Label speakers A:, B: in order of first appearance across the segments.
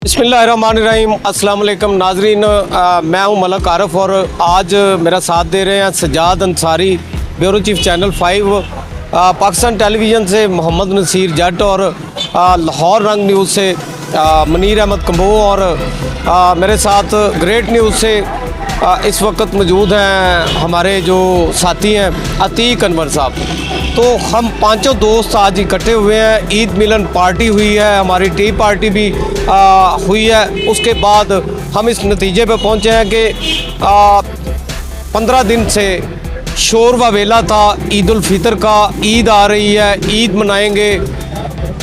A: बिस्मिल्लाहिर्रहमानिर्रहीम, अस्सलाम वालेकुम नाजरीन। मैं हूं मलक आरफ और आज मेरा साथ दे रहे हैं Sajjad Ansari, bureau chief channel 5, Pakistan television से मोहम्मद नसीर जट और लाहौर रंग न्यूज़ से मनीर अहमद कम्बो और मेरे साथ ग्रेट न्यूज़ से इस वक्त मौजूद हैं हमारे जो साथी हैं अतीक अनवर साहब। तो हम पांचों दोस्त आज इकट्ठे हुए हैं। ईद मिलन पार्टी हुई है, हमारी टी पार्टी भी हुई है। उसके बाद हम इस नतीजे पे पहुंचे हैं कि 15 दिन से शोर व वेला था ईद उल फितर का। ईद आ रही है, ईद मनाएंगे,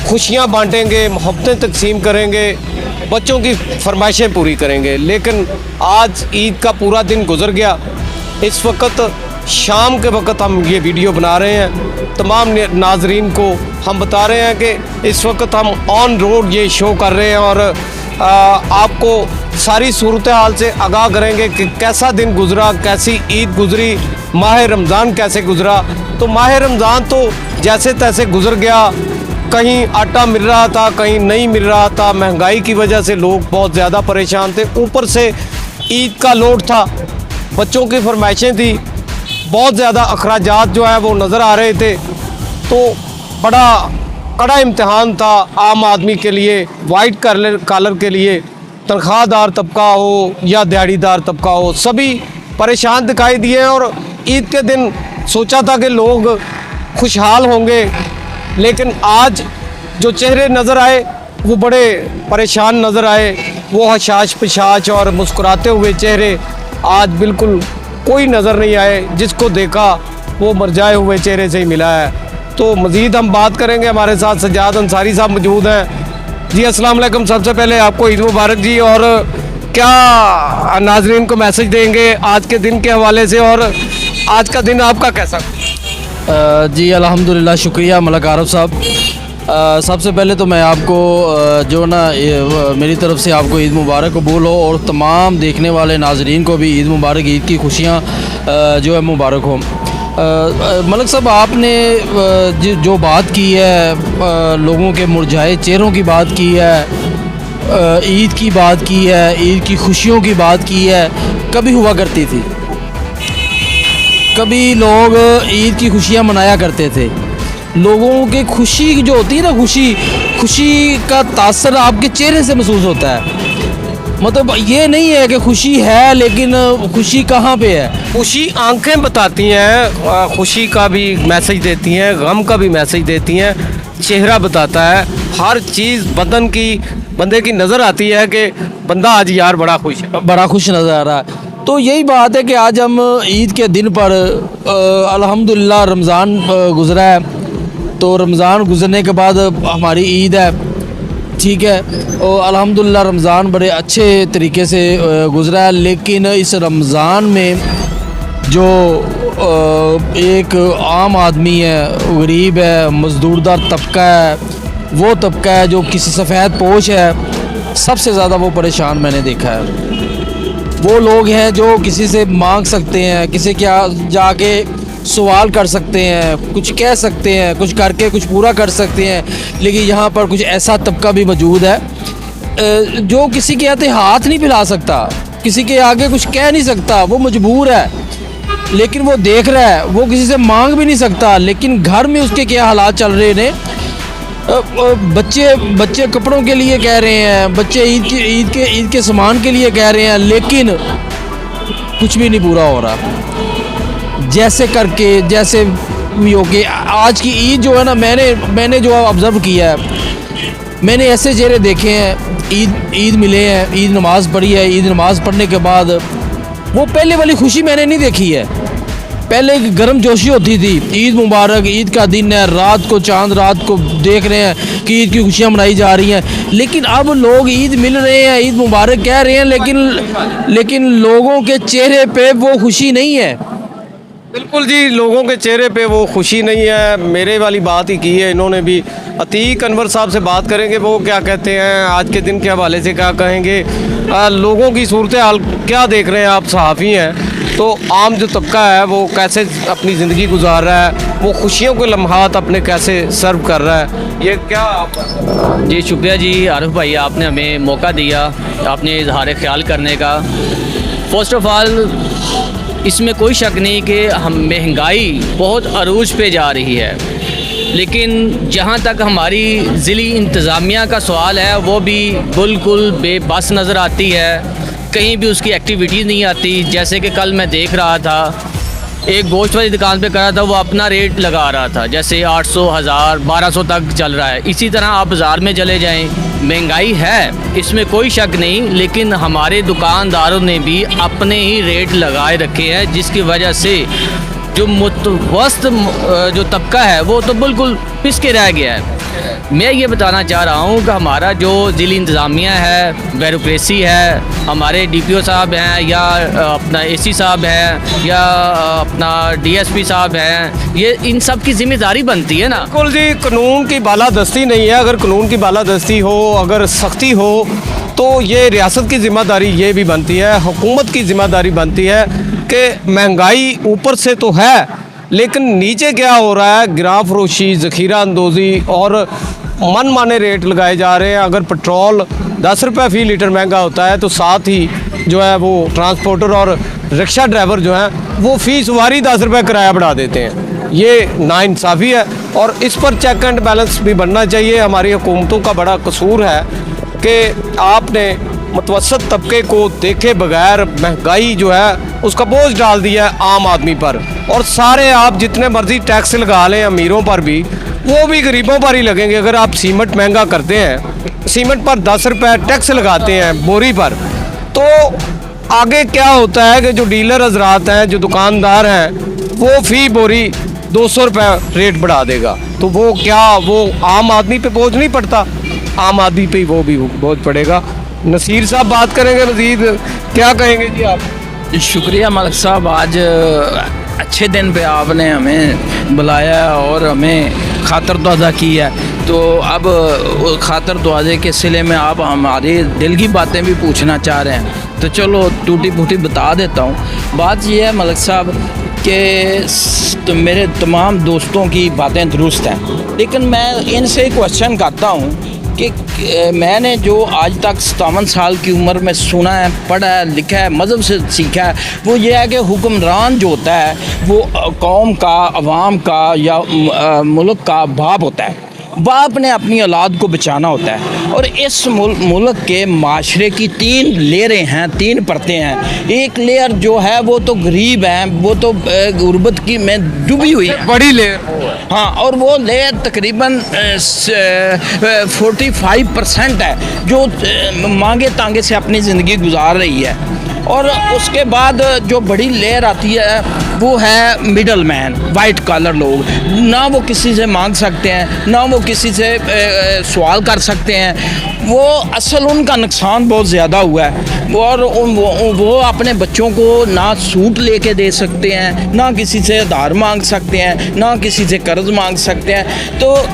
A: खुशियां बांटेंगे, मोहब्बतें तकसीम करेंगे, बच्चों की फरमाइशें पूरी करेंगे। लेकिन आज ईद का पूरा दिन गुजर गया। इस वक्त शाम के वक्त हम ये वीडियो बना रहे हैं। तमाम नाजरीन को हम बता रहे हैं कि इस वक्त हम ऑन रोड ये शो कर रहे हैं और आपको सारी सूरत हाल से आगाह करेंगे कि कैसा दिन गुजरा, कैसी ईद गुजरी, माह रमज़ान कैसे गुजरा। तो माह रमज़ान तो जैसे तैसे गुजर गया। कहीं आटा मिल रहा था, कहीं नहीं मिल रहा था। महंगाई की वजह से लोग बहुत ज़्यादा परेशान थे। ऊपर से ईद का लोड था, बच्चों की फरमाइशें थी, बहुत ज़्यादा अखराजात जो है वो नज़र आ रहे थे। तो बड़ा कड़ा इम्तिहान था आम आदमी के लिए, वाइट कॉलर के लिए। तनख्वाहदार तबका हो या दिहाड़ीदार तबका हो, सभी परेशान दिखाई दिए। और ईद के दिन सोचा था कि लोग खुशहाल होंगे, लेकिन आज जो चेहरे नज़र आए वो बड़े परेशान नज़र आए। वो हशाश पिशाश और मुस्कुराते हुए चेहरे आज बिल्कुल कोई नज़र नहीं आए। जिसको देखा वो मरजाए हुए चेहरे से ही मिला है। तो मज़ीद हम बात करेंगे। हमारे साथ सजाद अंसारी साहब मौजूद हैं। जी अस्सलाम वालेकुम। सबसे पहले आपको ईद मुबारक जी। और क्या नाजरीन को मैसेज देंगे आज के दिन के हवाले से, और आज का दिन आपका कैसा?
B: जी अल्हम्दुलिल्लाह, शुक्रिया मलक आरफ साहब। सबसे पहले तो मैं आपको जो ना मेरी तरफ़ से आपको ईद मुबारक कबूल हो, और तमाम देखने वाले नाजरीन को भी ईद मुबारक, ईद की खुशियाँ जो है मुबारक हो। मलक साहब, आपने जो बात की है, लोगों के मुरझाए चेहरों की बात की है, ईद की बात की है, ईद की खुशियों की बात की है, कभी हुआ करती थी। कभी लोग ईद की खुशियाँ मनाया करते थे। लोगों की खुशी जो होती है ना, खुशी का तासर आपके चेहरे से महसूस होता है। मतलब ये नहीं है कि खुशी है, लेकिन खुशी कहाँ पे है।
A: खुशी आंखें बताती हैं, खुशी का भी मैसेज देती हैं, गम का भी मैसेज देती हैं। चेहरा बताता है, हर चीज़ बंदे की नज़र आती है कि बंदा आज यार बड़ा खुश है,
B: बड़ा खुश नज़र आ रहा है। तो यही बात है कि आज हम ईद के दिन पर अल्हम्दुलिल्लाह रमज़ान गुज़रा है। तो रमज़ान गुज़रने के बाद हमारी ईद है, ठीक है। और अल्हम्दुलिल्लाह रमज़ान बड़े अच्छे तरीके से गुज़रा है। लेकिन इस रमज़ान में जो एक आम आदमी है, गरीब है, मज़दूरदार तबका है, वो तबका है जो किसी सफ़ेद पोश है, सबसे ज़्यादा वो परेशान मैंने देखा है। वो लोग हैं जो किसी से मांग सकते हैं, किसी क्या जाके सवाल कर सकते हैं, कुछ कह सकते हैं, कुछ करके कुछ पूरा कर सकते हैं। लेकिन यहाँ पर कुछ ऐसा तबका भी मौजूद है जो किसी के आगे हाथ नहीं फैला सकता, किसी के आगे कुछ कह नहीं सकता। वो मजबूर है, लेकिन वो देख रहा है। वो किसी से मांग भी नहीं सकता, लेकिन घर में उसके क्या हालात चल रहे हैं। बच्चे कपड़ों के लिए कह रहे हैं, बच्चे ईद के सामान के लिए कह रहे हैं, लेकिन कुछ भी नहीं पूरा हो रहा। जैसे करके जैसे भी हो के आज की ईद जो है ना, मैंने जो ऑब्ज़र्व किया है, मैंने ऐसे चेहरे देखे हैं। ईद मिले हैं, ईद नमाज़ पढ़ी है, ईद नमाज़ पढ़ने के बाद वो पहले वाली खुशी मैंने नहीं देखी है। पहले एक गर्म जोशी होती थी, ईद मुबारक, ईद का दिन है, रात को चांद रात को देख रहे हैं कि ईद की खुशियाँ मनाई जा रही हैं। लेकिन अब लोग ईद मिल रहे हैं, ईद मुबारक कह रहे हैं, लेकिन लोगों के चेहरे पे वो खुशी नहीं है।
A: बिल्कुल जी, लोगों के चेहरे पे वो खुशी नहीं है। मेरे वाली बात ही की है इन्होंने भी। अतीक अनवर साहब से बात करेंगे, वो क्या कहते हैं, आज के दिन के हवाले से क्या कहेंगे, लोगों की सूरत हाल क्या देख रहे हैं आप, सहाफ़ी हैं। तो आम जो तबका है वो कैसे अपनी ज़िंदगी गुजार रहा है, वो खुशियों के लम्हात अपने कैसे सर्व कर रहा है, ये क्या आप
C: जी शुक्रिया जी आरिफ भाई, आपने हमें मौका दिया, आपने इजहार ख्याल करने का। फर्स्ट ऑफ़ ऑल इसमें कोई शक नहीं कि हम महंगाई बहुत अरूज पे जा रही है, लेकिन जहाँ तक हमारी ज़िली इंतज़ामिया का सवाल है वो भी बिल्कुल बेबस नज़र आती है, कहीं भी उसकी एक्टिविटीज़ नहीं आती। जैसे कि कल मैं देख रहा था एक गोश्त वाली दुकान पे करा था, वो अपना रेट लगा रहा था, जैसे 800, 1000, 1200 तक चल रहा है। इसी तरह आप बाज़ार में चले जाएं, महंगाई है इसमें कोई शक नहीं, लेकिन हमारे दुकानदारों ने भी अपने ही रेट लगाए रखे हैं, जिसकी वजह से जो मुतवस्त जो तबका है वो तो बिल्कुल पिस के रह गया है। मैं ये बताना चाह रहा हूँ कि हमारा जो ज़िली इंतज़ामिया है, ब्यूरोक्रेसी है, हमारे DPO साहब हैं या अपना AC साहब हैं या अपना DSP साहब हैं, ये इन सब की ज़िम्मेदारी बनती है ना।
A: बिल्कुल जी, कानून की बालादस्ती नहीं है। अगर कानून की बालादस्ती हो, अगर सख्ती हो, तो ये रियासत की ज़िम्मेदारी ये भी बनती है, हुकूमत की ज़िम्मेदारी बनती है कि महंगाई ऊपर से तो है लेकिन नीचे क्या हो रहा है, गिरा फरोशी, ज़ख़ीरा अंदोज़ी और मन माने रेट लगाए जा रहे हैं। अगर पेट्रोल 10 रुपये फ़ी लीटर महंगा होता है तो साथ ही जो है वो ट्रांसपोर्टर और रिक्शा ड्राइवर जो हैं वो फ़ी सवारी 10 रुपये किराया बढ़ा देते हैं। ये नाइंसाफ़ी है और इस पर चेक एंड बैलेंस भी बनना चाहिए। हमारी हुकूमतों का बड़ा कसूर है कि आपने मुतवसत तबके को देखे बगैर महंगाई जो है उसका बोझ डाल दिया है आम आदमी पर, और सारे आप जितने मर्ज़ी टैक्स लगा लें अमीरों पर भी, वो भी गरीबों पर ही लगेंगे। अगर आप सीमेंट महंगा करते हैं, सीमेंट पर 10 रुपये टैक्स लगाते हैं बोरी पर, तो आगे क्या होता है कि जो डीलर हजरात हैं, जो दुकानदार हैं, वो फ़ी बोरी 200 रुपये रेट बढ़ा देगा। तो वो क्या वो आम आदमी पे बोझ नहीं पड़ता? आम आदमी पे वो भी बोझ पड़ेगा। नसीर साहब बात करेंगे। नसीर क्या कहेंगे जी आप?
B: शुक्रिया मलिक साहब, आज अच्छे दिन पे आपने हमें बुलाया और हमें खातर दुआ की है। तो अब खातर दुआजे के सिले में आप हमारे दिल की बातें भी पूछना चाह रहे हैं, तो चलो टूटी फूटी बता देता हूँ। बात यह है मलिक साहब कि तो मेरे तमाम दोस्तों की बातें दुरुस्त हैं, लेकिन मैं इनसे क्वेश्चन करता हूँ कि मैंने जो आज तक 57 साल की उम्र में सुना है, पढ़ा है, लिखा है, मज़हब से सीखा है, वो ये है कि हुक्मरान जो होता है वो कौम का, अवाम का या मुल्क का बाप होता है। बाप ने अपनी औलाद को बचाना होता है, और इस मुल्क के माशरे की 3 लेयरें हैं, 3 परतें हैं। एक लेयर जो है वो तो गरीब है, वो तो गुर्बत की में डूबी हुई है,
A: बड़ी लेयर।
B: हाँ, और वो लेयर तकरीबन 45% है जो मांगे तांगे से अपनी ज़िंदगी गुजार रही है। और उसके बाद जो बड़ी लेयर आती है वो है मिडल मैन, वाइट कॉलर लोग। ना वो किसी से मांग सकते हैं, ना वो किसी से सवाल कर सकते हैं। वो असल उनका नुकसान बहुत ज़्यादा हुआ है, और वो अपने बच्चों को ना सूट लेके दे सकते हैं, ना किसी से उधार मांग सकते हैं, ना किसी से कर्ज मांग सकते हैं। तो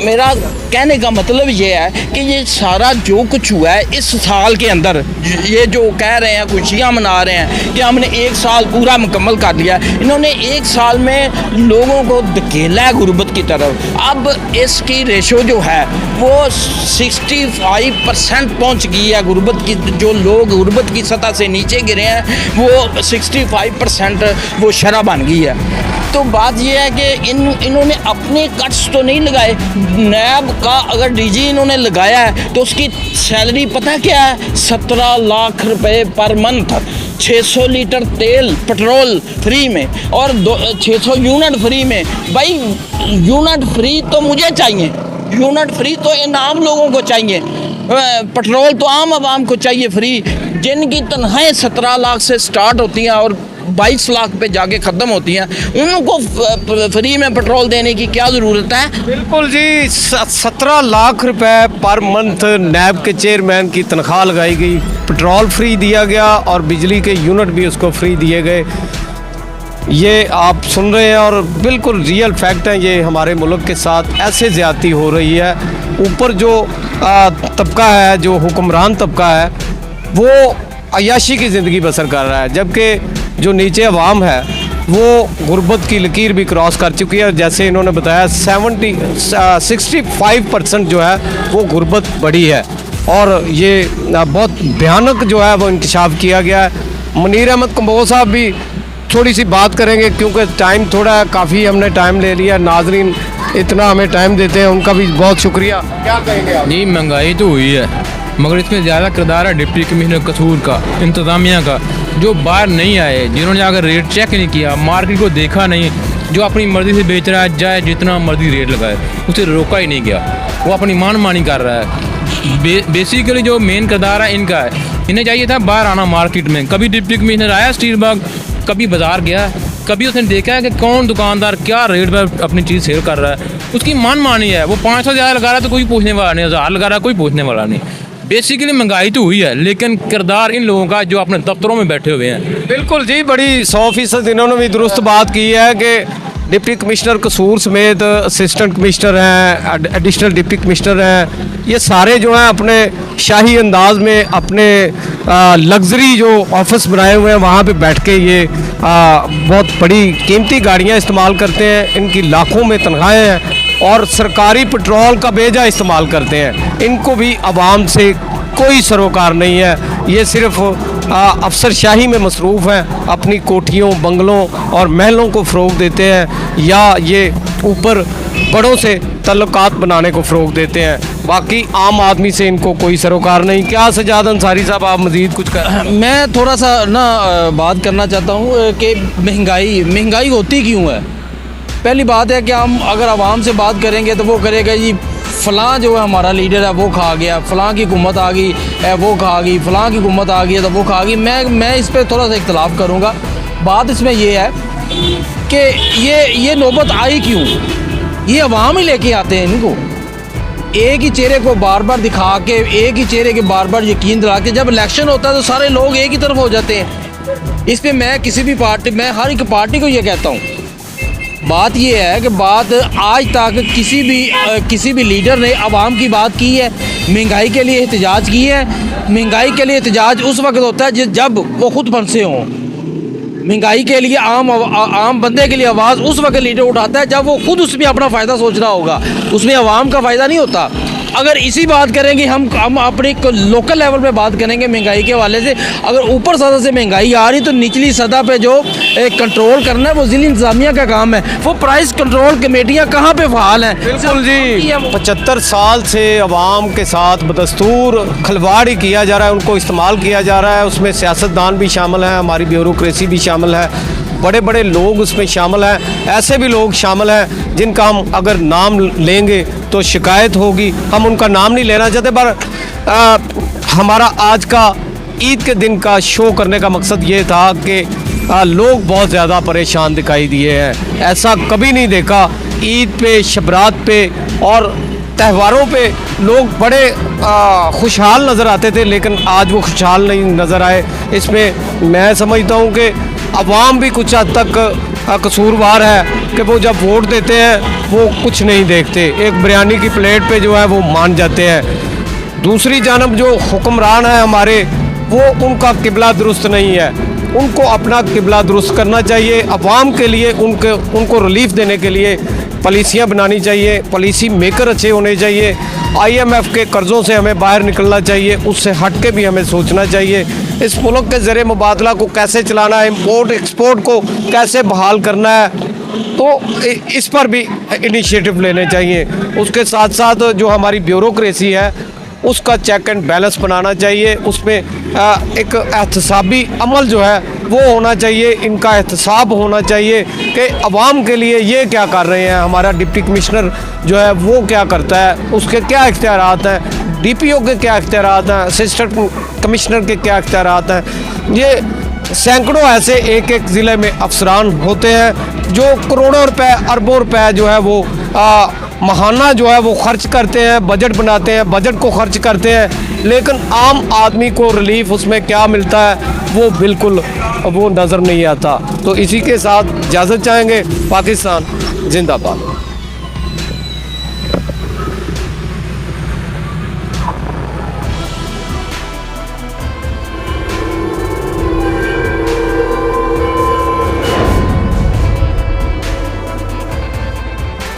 B: मेरा कहने का मतलब ये है कि ये सारा जो कुछ हुआ है इस साल के अंदर, ये जो कह रहे हैं, खुशियाँ मना रहे हैं कि हमने 1 साल पूरा मुकम्मल कर लिया, इन्होंने 1 साल में लोगों को धकेला है गुर्बत की तरफ। अब इसकी रेशो जो है वो 65% पहुंच गई है गुर्बत की। जो लोग गुर्बत की सतह से नीचे गिरे हैं वो 65% वो शरह बन गई है। तो बात यह है कि इन्होंने अपने कट्स तो नहीं लगाए। नैब का अगर DG इन्होंने लगाया है तो उसकी सैलरी पता क्या है? 17 लाख रुपए पर मंथ, 600 लीटर तेल पेट्रोल फ्री में और 600 यूनिट फ्री में। भाई यूनिट फ्री तो मुझे चाहिए, यूनिट फ्री तो इनाम लोगों को चाहिए, पेट्रोल तो आम आवाम को चाहिए फ्री। जिनकी तनख्वाहें 17 लाख से स्टार्ट होती हैं और 22 लाख पे जाके ख़त्म होती हैं, उनको फ्री में पेट्रोल देने की क्या ज़रूरत है?
A: बिल्कुल जी, 17 लाख रुपए पर मंथ नैब के चेयरमैन की तनख्वाह लगाई गई, पेट्रोल फ्री दिया गया और बिजली के यूनिट भी उसको फ्री दिए गए। ये आप सुन रहे हैं और बिल्कुल रियल फैक्ट है, ये हमारे मुल्क के साथ ऐसे ज़्यादती हो रही है। ऊपर जो तबका है, जो हुक्मरान तबका है, वो अय्याशी की ज़िंदगी बसर कर रहा है, जबकि जो नीचे अवाम है वो गुर्बत की लकीर भी क्रॉस कर चुकी है। जैसे इन्होंने बताया 65% जो है वो गुर्बत बढ़ी है और ये बहुत भयानक जो है वो इंकशाफ किया गया है। मुनीर अहमद कम्बोज साहब भी थोड़ी सी बात करेंगे क्योंकि टाइम थोड़ा काफ़ी हमने टाइम ले लिया। नाजरीन इतना हमें टाइम देते हैं, उनका भी बहुत शुक्रिया। क्या कहेंगे आप?
D: जी महंगाई तो हुई है मगर इसमें ज़्यादा किरदार है डिप्टी कमिश्नर कसूर का, इंतज़ामिया का, जो बाहर नहीं आए, जिन्होंने अगर रेट चेक नहीं किया, मार्केट को देखा नहीं, जो अपनी मर्ज़ी से बेच रहा है, चाहे जितना मर्ज़ी रेट लगाए, उसे रोका ही नहीं गया, वो अपनी मनमानी कर रहा है। बेसिकली जो मेन किरदार है इनका है, इन्हें चाहिए था बाहर आना मार्केट में। कभी डिप्टी कमिश्नर आया स्टील बाग, कभी बाज़ार गया, कभी उसने देखा है कि कौन दुकानदार क्या रेट पर अपनी चीज़ सेल कर रहा है, उसकी मनमानी है। वो 500 ज़्यादा लगा रहा है तो कोई पूछने वाला नहीं, 1000 लगा रहा है कोई पूछने वाला नहीं। बेसिकली महंगाई तो हुई है लेकिन किरदार इन लोगों का जो अपने दफ्तरों में बैठे हुए हैं।
A: बिल्कुल जी, बड़ी 100% इन्होंने भी दुरुस्त बात की है कि डिप्टी कमिश्नर कसूर समेत असिस्टेंट कमिश्नर हैं, एडिशनल डिप्टी कमिश्नर हैं, ये सारे जो हैं अपने शाही अंदाज में अपने लग्जरी जो ऑफिस बनाए हुए हैं वहाँ पे बैठ के ये बहुत बड़ी कीमती गाड़ियाँ इस्तेमाल करते हैं। इनकी लाखों में तनख्वाहें हैं और सरकारी पेट्रोल का बेजा इस्तेमाल करते हैं। इनको भी आवाम से कोई सरोकार नहीं है, ये सिर्फ अफसरशाही में मसरूफ़ हैं, अपनी कोठियों, बंगलों और महलों को फ़रोग़ देते हैं या ये ऊपर बड़ों से तल्लुकात बनाने को फ़रोग़ देते हैं। बाकी आम आदमी से इनको कोई सरोकार नहीं। क्या सजाद अंसारी साहब आप मज़ीद कुछ कर?
B: मैं थोड़ा सा बात करना चाहता हूँ कि महंगाई होती क्यों है। पहली बात है कि हम अगर आवाम से बात करेंगे तो वो करेगा जी फ़लाँ जो है हमारा लीडर है वो खा गया, फ़लाँ की हुकूमत आ गई है वो खा गई, फ़लाँ की हुकूमत आ गई है तो वो खा गई। मैं इस पर थोड़ा सा इख्तलाफ करूँगा। बात इसमें ये है कि ये नौबत आई क्यों, ये अवाम ही लेके आते हैं इनको। एक ही चेहरे को बार बार दिखा के, एक ही चेहरे के बार बार यकीन दिला के, जब इलेक्शन होता है तो सारे लोग एक ही तरफ हो जाते हैं। इस पर मैं मैं हर एक पार्टी को ये कहता हूँ, बात ये है कि बात आज तक किसी भी लीडर ने आवाम की बात की है, महंगाई के लिए एहतजाज की है। महंगाई के लिए एहतजाज उस वक्त होता है जब वो खुद फंसे हों। महंगाई के लिए आम बंदे के लिए आवाज़ उस वक्त लीडर उठाता है जब वो खुद उसमें अपना फ़ायदा सोच रहा होगा, उसमें आवाम का फ़ायदा नहीं होता। अगर इसी बात करेंगे हम अपने लोकल लेवल पे बात करेंगे महंगाई के हवाले से, अगर ऊपर सतह से महंगाई आ रही तो निचली सतह पे जो कंट्रोल करना है वो ज़िला इंतज़ामिया का काम है। वो प्राइस कंट्रोल कमेटियाँ कहाँ पे फ़ाल हैं?
A: बिल्कुल जी, 75 साल से अवाम के साथ बदस्तूर खिलवाड़ ही किया जा रहा है, उनको इस्तेमाल किया जा रहा है। उसमें सियासतदान भी शामिल हैं, हमारी ब्यूरोक्रेसी भी शामिल है, बड़े बड़े लोग उसमें शामिल हैं। ऐसे भी लोग शामिल हैं जिनका हम अगर नाम लेंगे तो शिकायत होगी, हम उनका नाम नहीं लेना चाहते। पर हमारा आज का ईद के दिन का शो करने का मकसद ये था कि लोग बहुत ज़्यादा परेशान दिखाई दिए हैं। ऐसा कभी नहीं देखा। ईद पे, शबरात पे और त्योहारों पे लोग बड़े खुशहाल नज़र आते थे, लेकिन आज वो खुशहाल नहीं नज़र आए। इसमें मैं समझता हूँ कि अवाम भी कुछ हद तक कसूरवार है कि वो जब वोट देते हैं वो कुछ नहीं देखते, एक बिरयानी की प्लेट पे जो है वो मान जाते हैं। दूसरी जानब जो हुक्मरान है हमारे, वो उनका किबला दुरुस्त नहीं है, उनको अपना किबला दुरुस्त करना चाहिए। अवाम के लिए उनको रिलीफ देने के लिए पॉलिसियाँ बनानी चाहिए, पॉलिसी मेकर अच्छे होने चाहिए। IMF के कर्ज़ों से हमें बाहर निकलना चाहिए, उससे हट के भी हमें सोचना चाहिए। इस मुल्क के ज़रिए मुबादला को कैसे चलाना है, इम्पोर्ट एक्सपोर्ट को कैसे बहाल करना है, तो इस पर भी इनिशिएटिव लेने चाहिए। उसके साथ साथ जो हमारी ब्यूरोक्रेसी है उसका चेक एंड बैलेंस बनाना चाहिए, उसमें एक एहतसाबी अमल जो है वो होना चाहिए, इनका एहतसाब होना चाहिए कि अवाम के लिए ये क्या कर रहे हैं। हमारा डिप्टी कमिश्नर जो है वो क्या करता है, उसके क्या इख्तियारात हैं, DPO के क्या इख्तियारात हैं, असिस्टेंट कमिश्नर के क्या इख्तियारात हैं। ये सैकड़ों ऐसे एक एक ज़िले में अफसरान होते हैं जो करोड़ों रुपए, अरबों रुपए जो है वो महाना जो है वो खर्च करते हैं, बजट बनाते हैं, बजट को खर्च करते हैं, लेकिन आम आदमी को रिलीफ उसमें क्या मिलता है वो बिल्कुल वो नज़र नहीं आता। तो इसी के साथ इजाज़त चाहेंगे। पाकिस्तान जिंदाबाद।